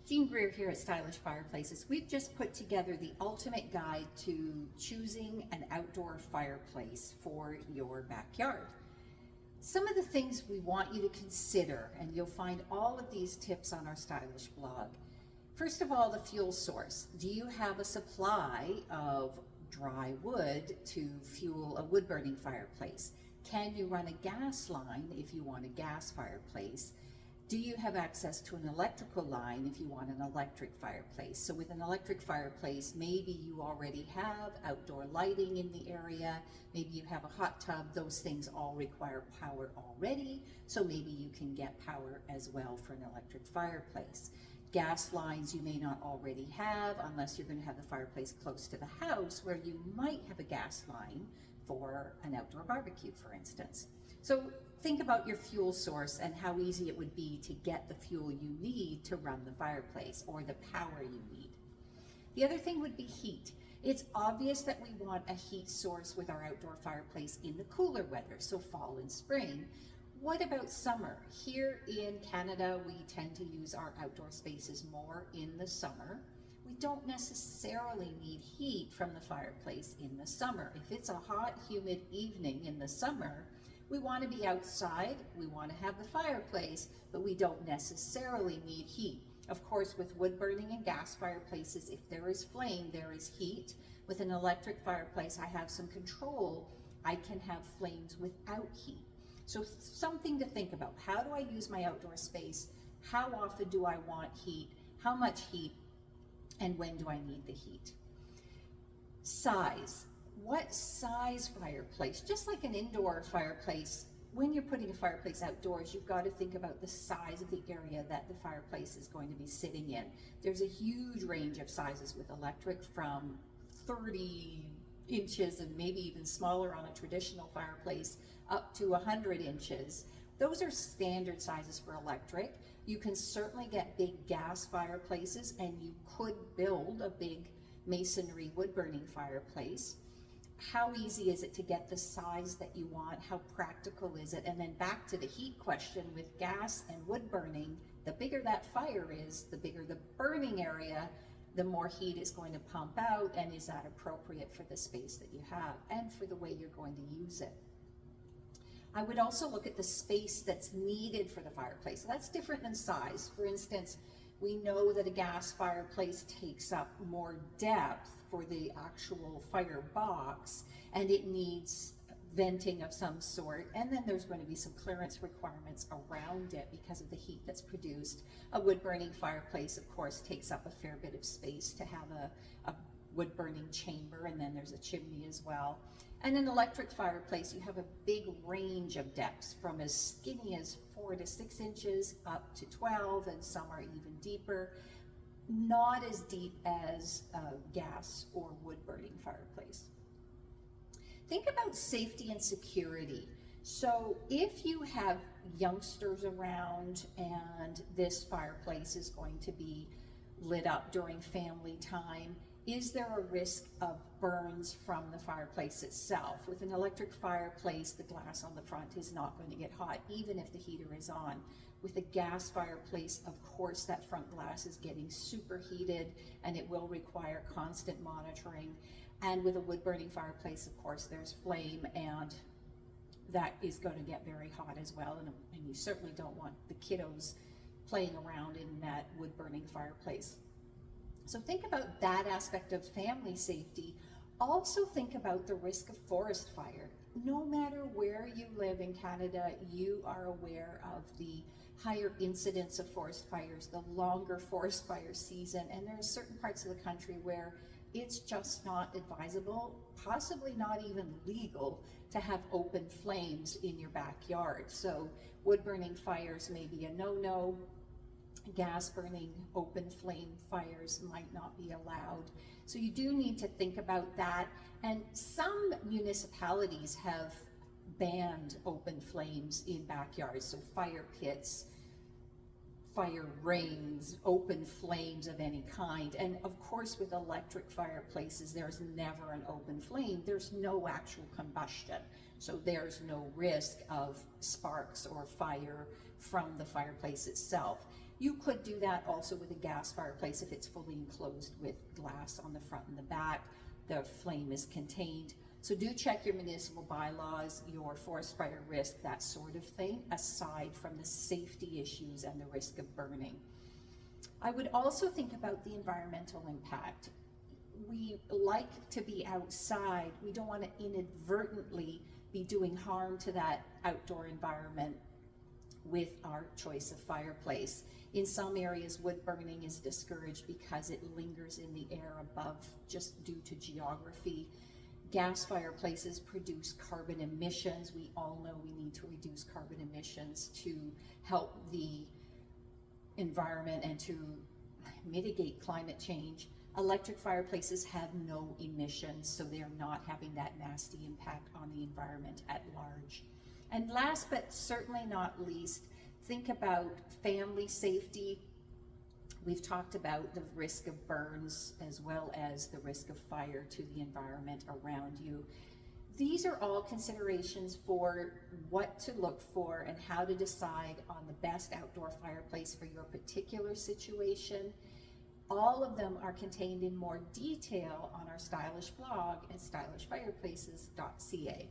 Jean Greer here at Stylish Fireplaces. We've just put together the ultimate guide to choosing an outdoor fireplace for your backyard. Some of the things we want you to consider, and you'll find all of these tips on our Stylish blog. First of all, the fuel source. Do you have a supply of dry wood to fuel a wood-burning fireplace? Can you run a gas line if you want a gas fireplace? Do you have access to an electrical line if you want an electric fireplace? So with an electric fireplace, maybe you already have outdoor lighting in the area, maybe you have a hot tub. Those things all require power already, so maybe you can get power as well for an electric fireplace. Gas lines you may not already have unless you're going to have the fireplace close to the house, where you might have a gas line for an outdoor barbecue, for instance. So think about your fuel source and how easy it would be to get the fuel you need to run the fireplace, or the power you need. The other thing would be heat. It's obvious that we want a heat source with our outdoor fireplace in the cooler weather, so fall and spring. What about summer? Here in Canada, we tend to use our outdoor spaces more in the summer. We don't necessarily need heat from the fireplace in the summer. If it's a hot, humid evening in the summer, we want to be outside, we want to have the fireplace, but we don't necessarily need heat. Of course, with wood burning and gas fireplaces, if there is flame, there is heat. With an electric fireplace, I have some control. I can have flames without heat. So something to think about. How do I use my outdoor space? How often do I want heat? How much heat? And when do I need the heat? Size. What size fireplace? Just like an indoor fireplace, when you're putting a fireplace outdoors, you've got to think about the size of the area that the fireplace is going to be sitting in. There's a huge range of sizes with electric, from 30 inches and maybe even smaller on a traditional fireplace up to 100 inches. Those are standard sizes for electric. You can certainly get big gas fireplaces, and you could build a big masonry wood burning fireplace. How easy is it to get the size that you want? How practical is it? And then back to the heat question, with gas and wood burning, the bigger that fire is, the bigger the burning area, the more heat is going to pump out, and is that appropriate for the space that you have and for the way you're going to use it? I would also look at the space that's needed for the fireplace. So that's different than size. For instance, we know that a gas fireplace takes up more depth for the actual firebox, and it needs venting of some sort, and then there's going to be some clearance requirements around it because of the heat that's produced. A wood burning fireplace, of course, takes up a fair bit of space to have a wood burning chamber, and then there's a chimney as well. And an electric fireplace, you have a big range of depths, from as skinny as 4 to 6 inches up to 12, and some are even deeper. Not as deep as a gas or wood burning fireplace. Think about safety and security. So if you have youngsters around and this fireplace is going to be lit up during family time, is there a risk of burns from the fireplace itself? With an electric fireplace, the glass on the front is not going to get hot, even if the heater is on. With a gas fireplace, of course, that front glass is getting superheated, and it will require constant monitoring. And with a wood burning fireplace, of course, there's flame, and that is going to get very hot as well. And you certainly don't want the kiddos playing around in that wood burning fireplace. So think about that aspect of family safety. Also think about the risk of forest fire. No matter where you live in Canada, you are aware of the higher incidence of forest fires, the longer forest fire season, and there are certain parts of the country where it's just not advisable, possibly not even legal, to have open flames in your backyard. So wood burning fires may be a no-no. Gas burning, open flame fires might not be allowed. So you do need to think about that. And some municipalities have banned open flames in backyards, so fire pits, fire rings, open flames of any kind. And of course, with electric fireplaces, there's never an open flame. There's no actual combustion. So there's no risk of sparks or fire from the fireplace itself. You could do that also with a gas fireplace if it's fully enclosed with glass on the front and the back. The flame is contained. So do check your municipal bylaws, your forest fire risk, that sort of thing, aside from the safety issues and the risk of burning. I would also think about the environmental impact. We like to be outside. We don't want to inadvertently be doing harm to that outdoor environment with our choice of fireplace. In some areas, wood burning is discouraged because it lingers in the air above just due to geography. Gas fireplaces produce carbon emissions. We all know we need to reduce carbon emissions to help the environment and to mitigate climate change. Electric fireplaces have no emissions, so they're not having that nasty impact on the environment at large. And last but certainly not least, think about family safety. We've talked about the risk of burns as well as the risk of fire to the environment around you. These are all considerations for what to look for and how to decide on the best outdoor fireplace for your particular situation. All of them are contained in more detail on our stylish blog at stylishfireplaces.ca.